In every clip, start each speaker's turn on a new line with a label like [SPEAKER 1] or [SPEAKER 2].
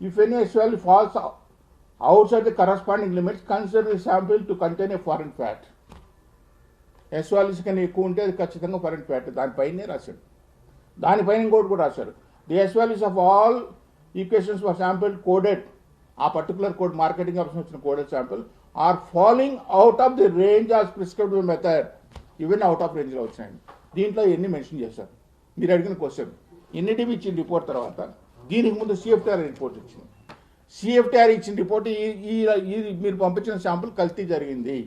[SPEAKER 1] If any SOL falls outside the corresponding limits, consider the sample to contain a foreign fat. SOLs కన్నా ఎక్కువ ఉంటే అది ఖచ్చితంగా foreign fat. దానిపైనే రాశాడు. దానిపైన ఇంకోటి కూడా రాశారు. The SOLs of all equations for sample coded, ఆ పర్టికులర్ కోడ్ మార్కెటింగ్ ఆప్షన్ వచ్చిన coded sample are following out of the range of prescribed method. ఇవన్నీ అవుట్ ఆఫ్ రేంజ్లో వచ్చినాయండి. దీంట్లో ఎన్ని మెన్షన్ చేశారు? మీరు అడిగిన క్వశ్చన్ ఎన్నిటివి ఇచ్చిన రిపోర్ట్ తర్వాత దీనికి ముందు CFTR రిపోర్ట్ ఇచ్చింది. CFTR ఇచ్చిన రిపోర్ట్ ఈ మీరు పంపించిన శాంపుల్ కల్తీ జరిగింది,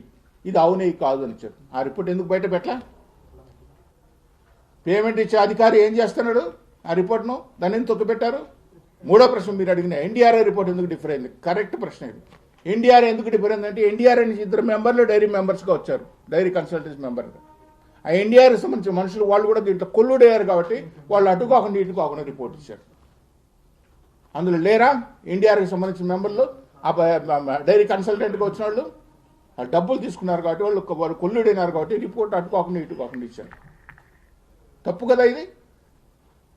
[SPEAKER 1] ఇది అవునే కాదు అని చెప్పి ఆ రిపోర్ట్ ఎందుకు బయట పెట్టలా? పేమెంట్ ఇచ్చే అధికారి ఏం చేస్తున్నాడు? ఆ రిపోర్ట్ను దాన్ని ఎందుకు తొక్కిపెట్టారు? మూడో ప్రశ్న మీరు అడిగిన NDRA రిపోర్ట్ ఎందుకు డిఫర్ అయింది? కరెక్ట్ ప్రశ్న ఇది. NDRA ఎందుకు డిఫర్ అయింది అంటే NDRA నుంచి 2 మెంబర్లు డైరీ మెంబర్స్గా వచ్చారు, డైరీ కన్సల్టెన్సీ మెంబర్గా. ఆ NDRA సంబంధించిన మనుషులు వాళ్ళు కూడా దీంట్లో కొల్లుడయ్యారు కాబట్టి వాళ్ళు అటుకోకుండా ఇటుకోకుండా రిపోర్ట్ ఇచ్చారు. అందులో లేరా NDRAకి సంబంధించిన మెంబర్లు? ఆ డైరీ కన్సల్టెంట్గా వచ్చిన వాళ్ళు డబ్బులు తీసుకున్నారు కాబట్టి వాళ్ళు కొల్లుడైనారు కాబట్టి రిపోర్ట్ అటుకోకుండా ఇటుకోకుండా ఇచ్చారు. తప్పు కదా ఇది?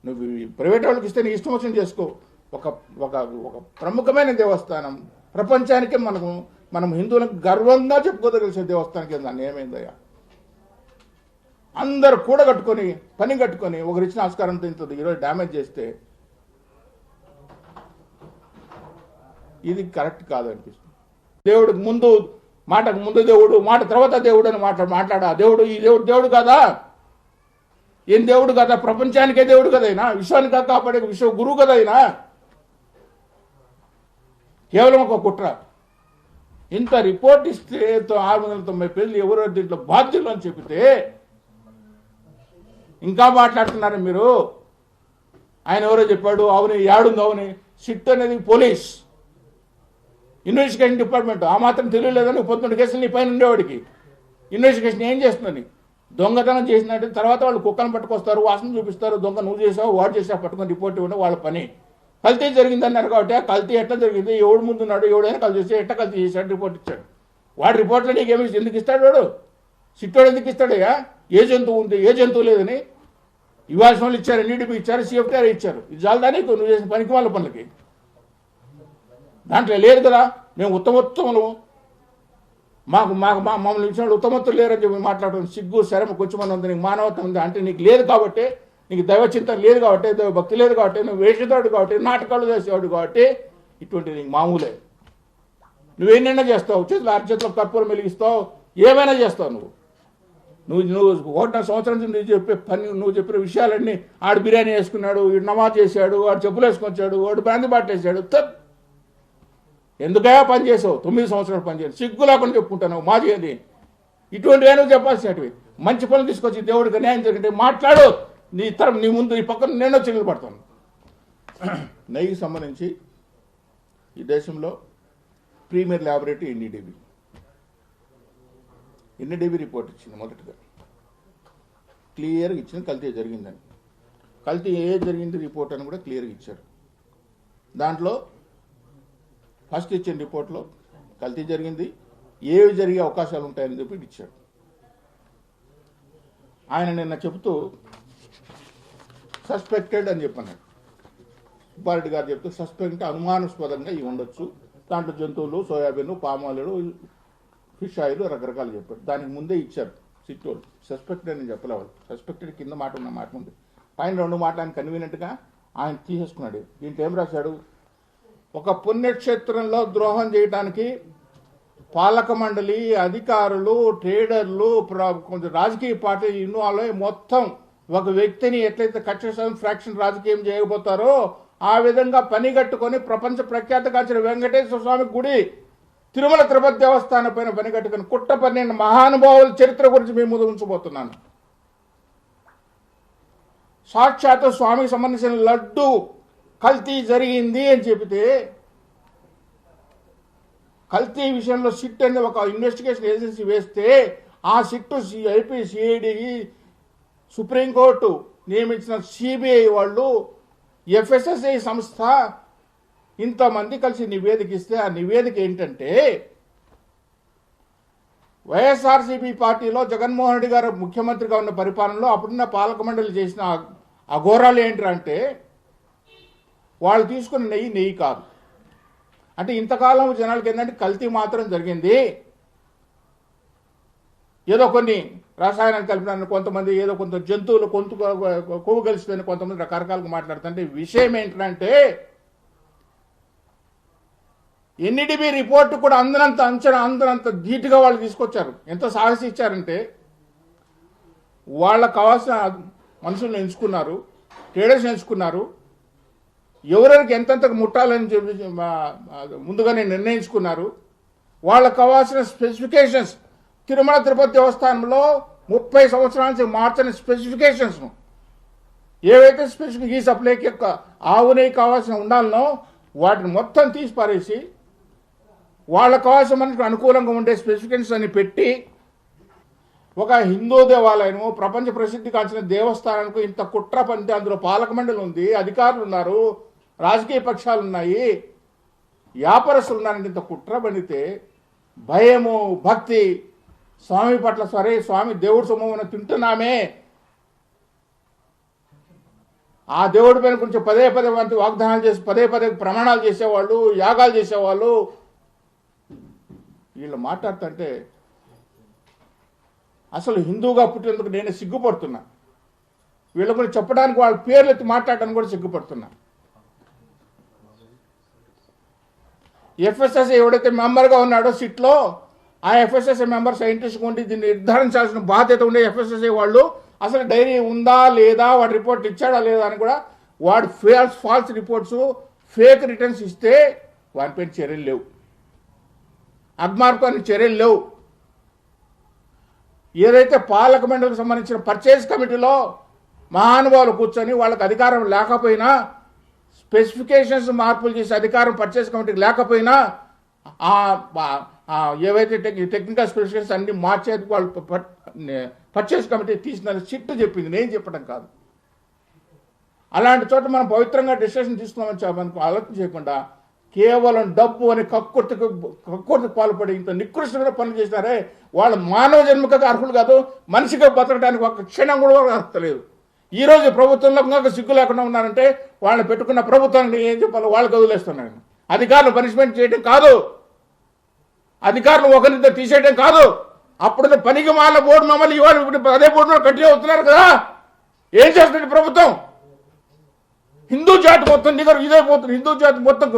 [SPEAKER 1] నువ్వు ప్రైవేట్ వాళ్ళకి ఇస్తే నీ ఇష్టం వచ్చిన చేసుకో. ఒక ఒక ఒక ప్రముఖమైన దేవస్థానం, ప్రపంచానికే మనం హిందువులకు గర్వంగా చెప్పుకోదగలిసిన దేవస్థానానికి దాన్ని ఏమైందయ్యా? అందరు కూడగట్టుకొని పని కట్టుకొని ఒకరు ఇచ్చిన ఆస్కారంతో ఇంత ఈరోజు డ్యామేజ్ చేస్తే ఇది కరెక్ట్ కాదు అనిపిస్తుంది. దేవుడికి ముందు మాటకు ముందు దేవుడు, మాట తర్వాత దేవుడు అని మాట్లాడా దేవుడు ఈ దేవుడు కాదా? ఏం దేవుడు కదా? ప్రపంచానికే దేవుడు కదైనా, విశ్వానికి కాపాడే విశ్వ గురువు కదైనా. కేవలం ఒక కుట్ర. ఇంత రిపోర్ట్ ఇస్తే 690 పేజీలు ఎవరో దీంట్లో బాధ్యులు అని చెబితే ఇంకా మాట్లాడుతున్నారు మీరు. ఆయన ఎవరో చెప్పాడు, అవును ఏడుంది, అవును సిట్ అనేది పోలీస్ ఇన్వెస్టిగేషన్ డిపార్ట్మెంట్. ఆ మాత్రం తెలియలేదని 19 కేసులు నీ పైన ఉండేవాడికి ఇన్వెస్టిగేషన్ ఏం చేస్తుందని? దొంగతనం చేసినట్టు తర్వాత వాళ్ళు కుక్కను పట్టుకొస్తారు, వాసన చూపిస్తారు, దొంగ నువ్వు చేసావు వాడు చేసావు పట్టుకొని రిపోర్ట్ ఇవ్వడం వాళ్ళ పని. కల్తీ జరిగింది అన్నారు కాబట్టి ఆ కల్తీ ఎట్లా జరిగింది, ఎవడు ముందున్నాడు, ఎవడైనా కల్తీ చేస్తే ఎట్లా కల్తీ చేశాడు రిపోర్ట్ ఇచ్చాడు. వాడి రిపోర్ట్లో నీకేమి ఎందుకు ఇస్తాడు? వాడు సిట్టోడు ఎందుకు ఇస్తాడయ్యా? ఏ జంతువు ఉంది ఏ జంతువు లేదని ఇవాల్సిన వాళ్ళు ఇచ్చారు, NDDB ఇచ్చారు, CFTR ఇచ్చారు. ఇది చాలదా నీకు నువ్వు చేసిన పనికి వాళ్ళ పనులకి? దాంట్లో లేదు కదా. మేము ఉత్తమోత్తములు, మమ్మల్ని ఇచ్చిన ఉత్తమత్తులు లేరని చెప్పి మాట్లాడడం సిగ్గు శరమ కొంచెం ఉంది. నీకు మానవత్వం ఉంది అంటే నీకు లేదు కాబట్టి, నీకు దైవ చింతన లేదు కాబట్టి, దైవ భక్తి లేదు కాబట్టి, నువ్వు వేషధాడు కాబట్టి, నాటకాలు చేసేవాడు కాబట్టి ఇటువంటి నీకు మామూలే. నువ్వేనైనా చేస్తావు, చేతులు అరచేతిలో కర్పూరం వెలిగిస్తావు, ఏమైనా చేస్తావు. నువ్వు 1.5 సంవత్సరం నుంచి నువ్వు చెప్పిన విషయాలన్నీ ఆడు బిర్యానీ వేసుకున్నాడు, వీడు నమాజ్ చేశాడు, వాడు చెప్పులు వేసుకొచ్చాడు, వాడు బ్రాంతి బాటిల్ వేసాడు. ఎందుకయా పని చేసావు? 9 సంవత్సరాలు పని చేయాలి, సిగ్గు లేకుండా చెప్పుకుంటాను మాది అది. ఇటువంటి ఏమో చెప్పాల్సినవి మంచి పనులు తీసుకొచ్చి దేవుడికి న్యాయం జరిగితే మాట్లాడు. నీ ముందు నీ పక్కన నేను చిల్లు పడతాను. నెయ్యికి సంబంధించి ఈ దేశంలో ప్రీమియర్ ల్యాబొరేటరీ NDDB రిపోర్ట్ ఇచ్చింది. మొదటిగా క్లియర్గా ఇచ్చింది కల్తీ జరిగిందని. కల్తీ జరిగింది రిపోర్ట్ అని కూడా క్లియర్గా ఇచ్చారు. దాంట్లో ఫస్ట్ ఇచ్చిన రిపోర్ట్లో కల్తీ జరిగింది, ఏవి జరిగే అవకాశాలు ఉంటాయని చెప్పి ఇచ్చాడు. ఆయన నిన్న చెబుతూ సస్పెక్టెడ్ అని చెప్పన్నాడు. సుబ్బారెడ్డి గారు చెప్తూ సస్పెక్ట్ అనుమానాస్పదంగా ఇవి ఉండొచ్చు, దాంట్లో జంతువులు, సోయాబీన్, పామాయిల్, ఫిష్ ఆయిల్ రకరకాలు చెప్పాడు. దానికి ముందే ఇచ్చారు సిట్టోళ్ళు. సస్పెక్టెడ్ అని చెప్పలేవాళ్ళు. సస్పెక్టెడ్ కింద మాట ఉన్న మాట ఉంది, పైన 2 మాటలు ఆయన కన్వీనియంట్గా ఆయన తీసేసుకున్నాడు. దీంట్లో ఏం రాశాడు? ఒక పుణ్యక్షేత్రంలో ద్రోహం చేయడానికి పాలక మండలి, అధికారులు, ట్రేడర్లు, కొంచెం రాజకీయ పార్టీలు ఇన్వాల్వ్ అయ్యి మొత్తం ఒక వ్యక్తిని ఎట్లయితే కక్ష ఫ్రాక్షన్ రాజకీయం చేయకపోతారో ఆ విధంగా పని కట్టుకొని ప్రపంచ ప్రఖ్యాతగాంచిన వెంకటేశ్వర స్వామి గుడి, తిరుమల తిరుపతి దేవస్థానం పైన పని కట్టుకొని కుట్ర పన్నెండు మహానుభావుల చరిత్ర గురించి మేము ముందు ఉంచబోతున్నాను. సాక్షాత్ స్వామికి సంబంధించిన లడ్డు కల్తీ జరిగింది అని చెబితే, కల్తీ విషయంలో సిట్ అనే ఒక ఇన్వెస్టిగేషన్ ఏజెన్సీ వేస్తే ఆ సిట్టు ఐపీ, సిఐడి, సుప్రీంకోర్టు నియమించిన CBI వాళ్ళు, FSSAI సంస్థ ఇంతమంది కలిసి నివేదిక ఇస్తే ఆ నివేదిక ఏంటంటే వైఎస్ఆర్సీపీ పార్టీలో జగన్మోహన్ రెడ్డి గారు ముఖ్యమంత్రిగా ఉన్న పరిపాలనలో అప్పుడున్న పాలక మండలి చేసిన అఘోరాలు ఏంటంటే వాళ్ళు తీసుకున్న నెయ్యి కాదు, అంటే ఇంతకాలం జనాలకి ఏంటంటే కల్తీ మాత్రం జరిగింది, ఏదో కొన్ని రసాయనాలు కలిపిన కొంతమంది, ఏదో కొంత జంతువులు కొవ్వు కలిసిపోయిన కొంతమంది రకరకాలుగా మాట్లాడుతుంటే విషయం ఏంటంటే ఎన్ఈడిబి రిపోర్టు కూడా అందరంత ధీటుగా వాళ్ళు తీసుకొచ్చారు. ఎంత సాహసి ఇచ్చారంటే వాళ్ళకు కావాల్సిన మనుషులను ఎంచుకున్నారు, ట్రేడర్స్ ఎంచుకున్నారు, ఎవరెవరికి ఎంతెంతకు ముట్టాలని చెప్పి ముందుగానే నిర్ణయించుకున్నారు. వాళ్ళకు కావాల్సిన స్పెసిఫికేషన్స్ తిరుమల తిరుపతి దేవస్థానంలో 30 సంవత్సరాల నుంచి మార్చని స్పెసిఫికేషన్స్ను ఏవైతే స్పెసిఫిక్ ఈ సప్లైకి యొక్క ఆవు నెయ్యి కావాల్సిన ఉండాలనో వాటిని మొత్తం తీసి పారేసి వాళ్ళకు కావాల్సిన మనకు అనుకూలంగా ఉండే స్పెసిఫికేషన్స్ అని పెట్టి ఒక హిందూ దేవాలయము ప్రపంచ ప్రసిద్ధి కాల్చిన దేవస్థానానికి ఇంత కుట్ర పంది, అందులో పాలక మండలి ఉంది, అధికారులు ఉన్నారు, రాజకీయ పక్షాలు ఉన్నాయి, వ్యాపారస్తులు ఉన్నారంటే ఇంత కుట్ర పండితే భయము భక్తి స్వామి పట్ల సరే స్వామి దేవుడు సొమ్ము తింటున్నామే, ఆ దేవుడి పైన కొంచెం పదే వంటి వాగ్దానాలు చేసి పదే ప్రమాణాలు చేసేవాళ్ళు, యాగాలు చేసేవాళ్ళు వీళ్ళు మాట్లాడుతుంటే అసలు హిందూగా పుట్టినందుకు నేను సిగ్గుపడుతున్నా. వీళ్ళ గురించి చెప్పడానికి వాళ్ళ పేర్లు ఎత్తి మాట్లాడడానికి కూడా సిగ్గుపడుతున్నా. ఎఫ్ఎస్ఎస్ఐ ఎవడైతే మెంబర్గా ఉన్నాడో సిట్లో ఆ ఎఫ్ఎస్ఎస్ఐ మెంబర్ సైంటిస్ట్ ఉండి దీన్ని నిర్ధారించాల్సిన బాధ్యత ఉండే ఎఫ్ఎస్ఎస్ఐ వాళ్ళు అసలు డైరీ ఉందా లేదా, వాడు రిపోర్ట్ ఇచ్చాడా లేదా అని కూడా వాడు ఫాల్స్ రిపోర్ట్స్ ఫేక్ రిటర్న్స్ ఇస్తే వారిపైన చర్యలు లేవు, అగ్మార్కానికి చర్యలు లేవు. ఏదైతే పాలక మండలికి సంబంధించిన పర్చేజ్ కమిటీలో మహానుభావులు కూర్చొని వాళ్ళకి అధికారం లేకపోయినా, స్పెసిఫికేషన్స్ మార్పులు చేసే అధికారం పర్చేజ్ కమిటీకి లేకపోయినా ఏవైతే టెక్నికల్ స్పెసిఫికేషన్స్ అన్ని మార్చేది వాళ్ళు పర్చేజ్ కమిటీ తీసిన చిట్టు చెప్పింది, నేను చెప్పడం కాదు. అలాంటి చోట మనం పవిత్రంగా డిసిషన్ తీసుకున్నామని చెప్పడానికి ఆలోచన చేయకుండా కేవలం డబ్బు అని కక్కుర్తికి పాల్పడి ఇంత నికృష్టమైన పనులు చేసినారే, వాళ్ళ మానవ జన్మకు అర్హులు కాదు, మనిషిగా బతకడానికి ఒక క్షణం కూడా అర్హత లేదు. ఈరోజు ప్రభుత్వంలో ఇంకా సిగ్గు లేకుండా ఉన్నారంటే వాళ్ళని పెట్టుకున్న ప్రభుత్వానికి ఏం చెప్పాలో వాళ్ళకి వదిలేస్తున్నాను. అధికారులు పనిష్మెంట్ చేయడం కాదు, అధికారులు ఒకరిద్దరు తీసేయడం కాదు, అప్పుడు పనికి మాల బోర్డు మమ్మల్ని ఇవాళ అదే బోర్డులో కంటిన్యూ అవుతున్నారు కదా. ఏం చేస్తుంది ప్రభుత్వం? హిందూ జాతి మొత్తం నిగరు ఇదైపోతుంది, హిందూ జాతి మొత్తం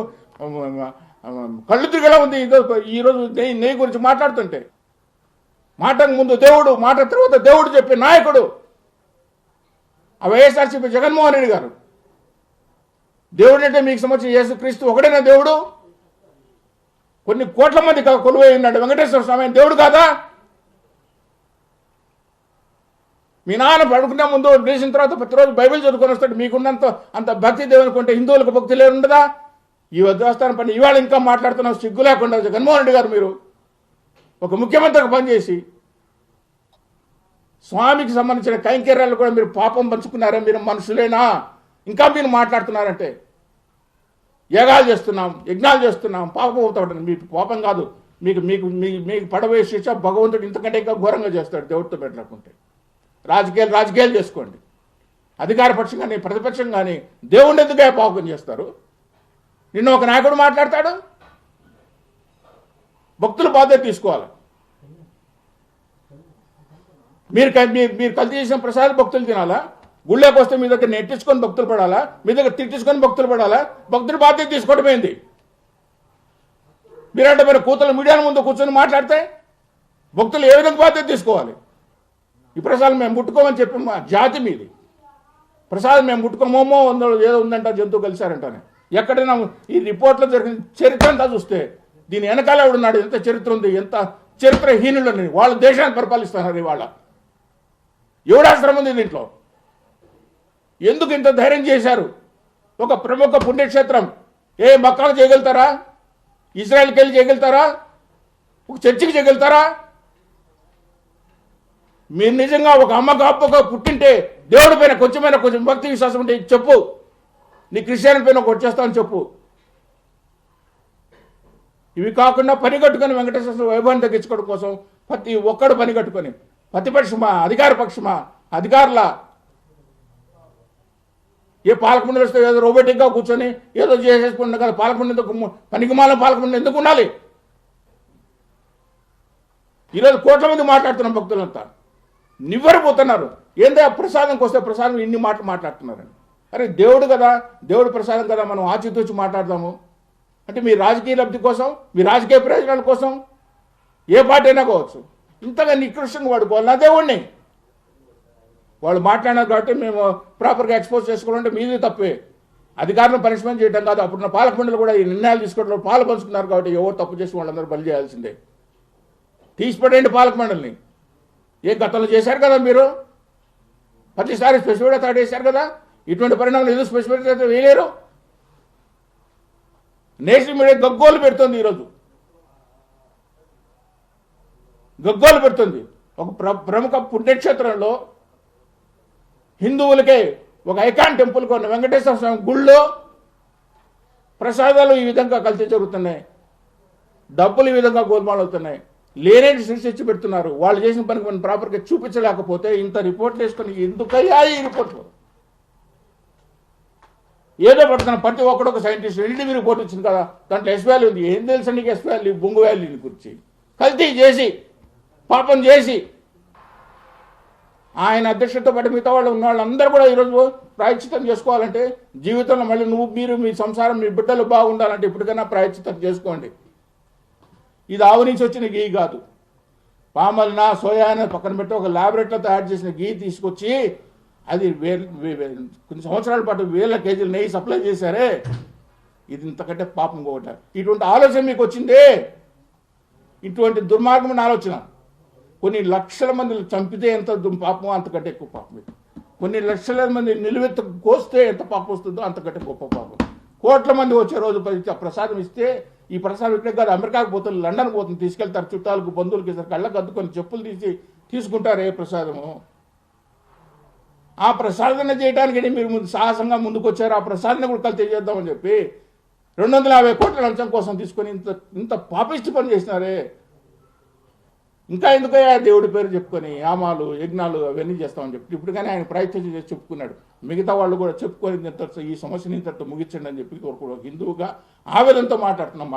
[SPEAKER 1] కళ్ళు తిరిగేలా ఉంది ఈరోజు నెయ్యి గురించి మాట్లాడుతుంటే. మాటకు ముందు దేవుడు, మాట తర్వాత దేవుడు చెప్పే నాయకుడు ఆ వైఎస్ఆర్సీపీ జగన్మోహన్ రెడ్డి గారు. దేవుడు అంటే మీకు సంబంధించిన యేసుక్రీస్తు ఒకడేనా దేవుడు? కొన్ని కోట్ల మంది కొలువై ఉన్నాడు వెంకటేశ్వర స్వామి దేవుడు కాదా? మీ నాన్న పడుకునే ముందు లేచిన తర్వాత ప్రతిరోజు బైబిల్ చదువుకొని వస్తాడు. మీకున్నంత అంత భక్తి దేవుని కొంటే హిందువులకు భక్తి లేనుండదా? ఈ దేవస్థానం పని ఇవాళ ఇంకా మాట్లాడుతున్నాం సిగ్గు లేకుండా. జగన్మోహన్ రెడ్డి గారు మీరు ఒక ముఖ్యమంత్రికి పనిచేసి స్వామికి సంబంధించిన కైంకర్యాలు కూడా మీరు పాపం పంచుకున్నారా? మీరు మనుషులేనా? ఇంకా మీరు మాట్లాడుతున్నారంటే యాగాలు చేస్తున్నాం, యజ్ఞాలు చేస్తున్నాం, పాపం అవుతాడు. మీకు పాపం కాదు, మీకు మీకు మీకు పడబోయే శిక్ష భగవంతుడు ఇంతకంటే ఇంకా ఘోరంగా చేస్తాడు దేవుడితో పెట్టలేకుంటే. రాజకీయాలు చేసుకోండి, అధికార పక్షం కానీ ప్రతిపక్షం కానీ దేవుడిని ఎందుకే పాపం చేస్తారు? నిన్న ఒక నాయకుడు మాట్లాడతాడు, భక్తులు బాధ్యత తీసుకోవాలి. మీరు కల్తీ చేసిన ప్రసాద భక్తులు తినాలా? గుళ్ళోకి వస్తే మీ దగ్గర నెట్టించుకొని భక్తులు పడాలా? మీ దగ్గర తిట్టించుకొని భక్తులు పడాలా? భక్తులు బాధ్యత తీసుకోవడమేంది? మీరంటే మీరు కూతురు మీడియా ముందు కూర్చొని మాట్లాడితే భక్తులు ఏ విధంగా బాధ్యత తీసుకోవాలి? ఈ ప్రసాదం మేము ముట్టుకోమని చెప్పి మా జాతి మీది ప్రసాదం మేము ముట్టుకోమో ఏదో ఉందంట, జంతువు కలిశారంటానే. ఎక్కడైనా ఈ రిపోర్ట్లో జరిగిన చరిత్ర అంతా చూస్తే దీని వెనకాల ఎవడున్నాడు, ఎంత చరిత్ర ఉంది, ఎంత చరిత్రహీనులని వాళ్ళ దేశాన్ని పరిపాలిస్తున్నారు. ఇవాళ ఎవడాశ్రమం ఉంది దీంట్లో? ఎందుకు ఇంత ధైర్యం చేశారు? ఒక ప్రముఖ పుణ్యక్షేత్రం మక్కాకు చేయగలుగుతారా? ఇజ్రాయెల్కి వెళ్ళి చేయగలుగుతారా? ఒక చర్చికి చేయగలుగుతారా? మీరు నిజంగా ఒక అమ్మకు అప్పగా పుట్టింటే దేవుడి పైన కొంచెం భక్తి విశ్వాసం ఉంటే చెప్పు, నీ క్రిస్టియన్ పైన ఒకటి చేస్తామని చెప్పు. ఇవి కాకుండా పని కట్టుకొని వెంకటేశ్వర వైభవాన్ని తగ్గించుకోవడం కోసం ప్రతి ఒక్కడు పని కట్టుకొని ప్రతిపక్షమా అధికార పక్షమా అధికారుల ఏ పాలకమండలి వస్తే ఏదో రోబోటిక్గా కూర్చొని ఏదో చేసేసుకుంటాం కదా. పాలకమండలి ఎందుకు, పనికిమాల పాలకమండలి ఎందుకు ఉండాలి? ఈరోజు కోట్ల మంది మాట్లాడుతున్నాం భక్తులంతా, నివ్వరిపోతున్నారు. ఏందో ప్రసాదంకి వస్తే ప్రసాదం ఇన్ని మాటలు మాట్లాడుతున్నారని. అరే దేవుడు కదా, దేవుడు ప్రసాదం కదా, మనం ఆచితూచి మాట్లాడదాము అంటే మీ రాజకీయ లబ్ధి కోసం, మీ రాజకీయ ప్రయోజనాల కోసం ఏ పార్టీ అయినా కావచ్చు, ఇంతగా నికృష్టంగా వాడుకోవాలి. నా దేవుడిని వాళ్ళు మాట్లాడినారు కాబట్టి మేము ప్రాపర్గా ఎక్స్పోజ్ చేసుకోవాలంటే మీది తప్పే. అధికారులను పనిష్మెంట్ చేయడం కాదు. అప్పుడున్న పాలకమండలి కూడా ఈ నిర్ణయాలు తీసుకోవడంలో పాలు పంచుకున్నారు కాబట్టి ఎవరు తప్పు చేసి వాళ్ళందరూ బలి చేయాల్సిందే. తీసిపడేయండి పాలకమండలిని. ఏ గతంలో చేశారు కదా మీరు, ప్రతిసారి స్పెసిఫిక్గా థర్డ్ వేశారు కదా. ఇటువంటి పరిణామాలు ఎందుకు స్పెసిఫిక్ అయితే వేయలేరు? నేషనల్ మీడియా గగ్గోలు పెడుతుంది, ఈరోజు గగ్గోలు పెడుతుంది. ఒక ప్రముఖ పుణ్యక్షేత్రంలో హిందువులకే ఒక ఐకాన్ టెంపుల్ కొన్న వెంకటేశ్వర స్వామి గుళ్ళో ప్రసాదాలు ఈ విధంగా కల్తీ జరుగుతున్నాయి, డబ్బులు ఈ విధంగా గోల్మాల్ అవుతున్నాయి, లేనేటి సృష్టించి పెడుతున్నారు. వాళ్ళు చేసిన పనికి మనం ప్రాపర్గా చూపించలేకపోతే ఇంత రిపోర్ట్లు వేసుకొని ఎందుకయ్యా ఈ రిపోర్ట్లు? ఏదో పడుతున్నా ప్రతి ఒక్కడు ఒక సైంటిస్ట్ ఎన్డీటీవీ రిపోర్ట్ వచ్చింది కదా, దాంట్లో ఎస్ వాల్యూ ఉంది. ఏం తెలుసు నీకు ఎస్ వాల్యూ, బొంగు వాల్యూని గురించి? కల్తీ చేసి పాపం చేసి ఆయన అధ్యక్షుడితో పాటు మిగతా వాళ్ళు ఉన్న వాళ్ళందరూ కూడా ఈరోజు ప్రాయశ్చిత్తం చేసుకోవాలంటే, జీవితంలో మళ్ళీ మీరు మీ సంసారం మీ బిడ్డలు బాగుండాలంటే ఇప్పటికైనా ప్రాయశ్చిత్తం చేసుకోండి. ఇది ఆవు నుంచి వచ్చిన గీ కాదు. పామల్న సోయాన పక్కన పెట్టి ఒక ల్యాబొరేటరీలో తయారు చేసిన గీ తీసుకొచ్చి అది కొన్ని సంవత్సరాల పాటు వేల కేజీలు నెయ్యి సప్లై చేశారే, ఇది ఇంతకంటే పాపం ఇంకొకట. ఇటువంటి ఆలోచన మీకు వచ్చిందే, ఇటువంటి దుర్మార్గమైన ఆలోచన. కొన్ని లక్షల మంది చంపితే ఎంత పాపమో అంతకంటే ఎక్కువ పాపం. కొన్ని లక్షల మంది నిలువెత్తు కోస్తే ఎంత పాపం వస్తుందో అంతకంటే గొప్ప పాపం. కోట్ల మంది వచ్చే రోజు ప్రసాదం ఇస్తే, ఈ ప్రసాదం ఇక్కడే కాదు అమెరికాకు పోతుంది, లండన్ పోతుంది, తీసుకెళ్తారు చుట్టాలకు బంధువులకి ఇస్తారు, కళ్ళకు అద్దుకొని చెప్పులు తీసి తీసుకుంటారు ఏ ప్రసాదము. ఆ ప్రసాదన చేయడానికి మీరు సాహసంగా ముందుకు వచ్చారు. ఆ ప్రసాదన కూడా కల్తీ చేద్దామని చెప్పి 250 కోట్ల లంచం కోసం తీసుకొని ఇంత పాపిష్టి పని చేసినారే. ఇంకా ఎందుకయ్యా దేవుడి పేరు చెప్పుకొని యామాలు యజ్ఞాలు అవన్నీ చేస్తామని చెప్పి ఇప్పుడు కానీ ఆయన ప్రయత్నం చేసి చెప్పుకున్నాడు. మిగతా వాళ్ళు కూడా చెప్పుకొని ఈ సమస్యని ఇంతటితో ముగించండి అని చెప్పి హిందువుగా ఆవేదనతో మాట్లాడుతున్నాం.